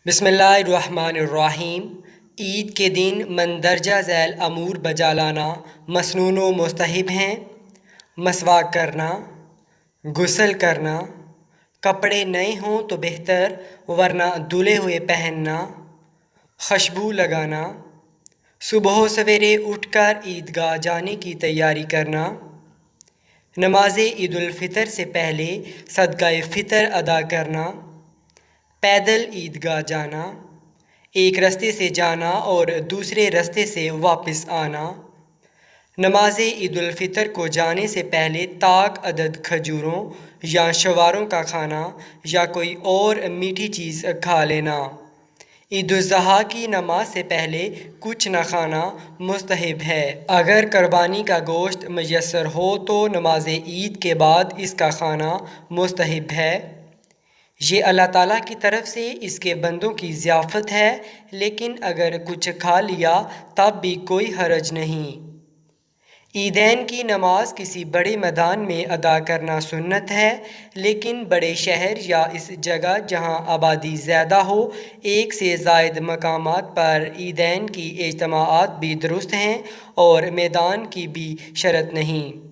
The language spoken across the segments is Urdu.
بسم اللہ الرحمن الرحیم۔ عید کے دن مندرجہ ذیل امور بجا لانا مسنون و مستحب ہیں۔ مسواک کرنا، غسل کرنا، کپڑے نئے ہوں تو بہتر ورنہ دھلے ہوئے پہننا، خوشبو لگانا، صبح و سویرے اٹھ کر عیدگاہ جانے کی تیاری کرنا، نماز عید الفطر سے پہلے صدقہ فطر ادا کرنا، پیدل عیدگاہ جانا، ایک رستے سے جانا اور دوسرے رستے سے واپس آنا، نماز عید الفطر کو جانے سے پہلے طاق عدد کھجوروں یا شواروں کا کھانا یا کوئی اور میٹھی چیز کھا لینا۔ عید الاضحیٰ کی نماز سے پہلے کچھ نہ کھانا مستحب ہے۔ اگر قربانی کا گوشت میسر ہو تو نماز عید کے بعد اس کا کھانا مستحب ہے۔ یہ اللہ تعالیٰ کی طرف سے اس کے بندوں کی ضیافت ہے، لیکن اگر کچھ کھا لیا تب بھی کوئی حرج نہیں۔ عیدین کی نماز کسی بڑے میدان میں ادا کرنا سنت ہے، لیکن بڑے شہر یا اس جگہ جہاں آبادی زیادہ ہو، ایک سے زائد مقامات پر عیدین کی اجتماعات بھی درست ہیں اور میدان کی بھی شرط نہیں۔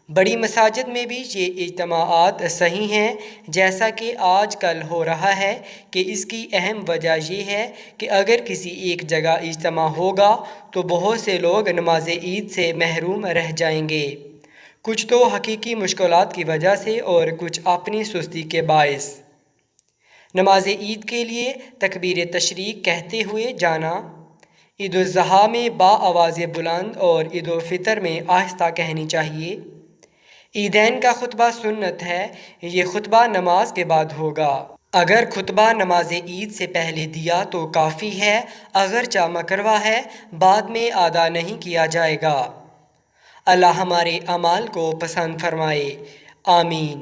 بڑی مساجد میں بھی یہ اجتماعات صحیح ہیں، جیسا کہ آج کل ہو رہا ہے، کہ اس کی اہم وجہ یہ ہے کہ اگر کسی ایک جگہ اجتماع ہوگا تو بہت سے لوگ نماز عید سے محروم رہ جائیں گے، کچھ تو حقیقی مشکلات کی وجہ سے اور کچھ اپنی سستی کے باعث۔ نماز عید کے لیے تکبیر تشریق کہتے ہوئے جانا، عید الاضحیٰ میں آواز بلند اور عید الفطر میں آہستہ کہنی چاہیے۔ عیدین کا خطبہ سنت ہے، یہ خطبہ نماز کے بعد ہوگا۔ اگر خطبہ نماز عید سے پہلے دیا تو کافی ہے، اگرچہ مکروہ ہے، بعد میں ادا نہیں کیا جائے گا۔ اللہ ہمارے اعمال کو پسند فرمائے، آمین۔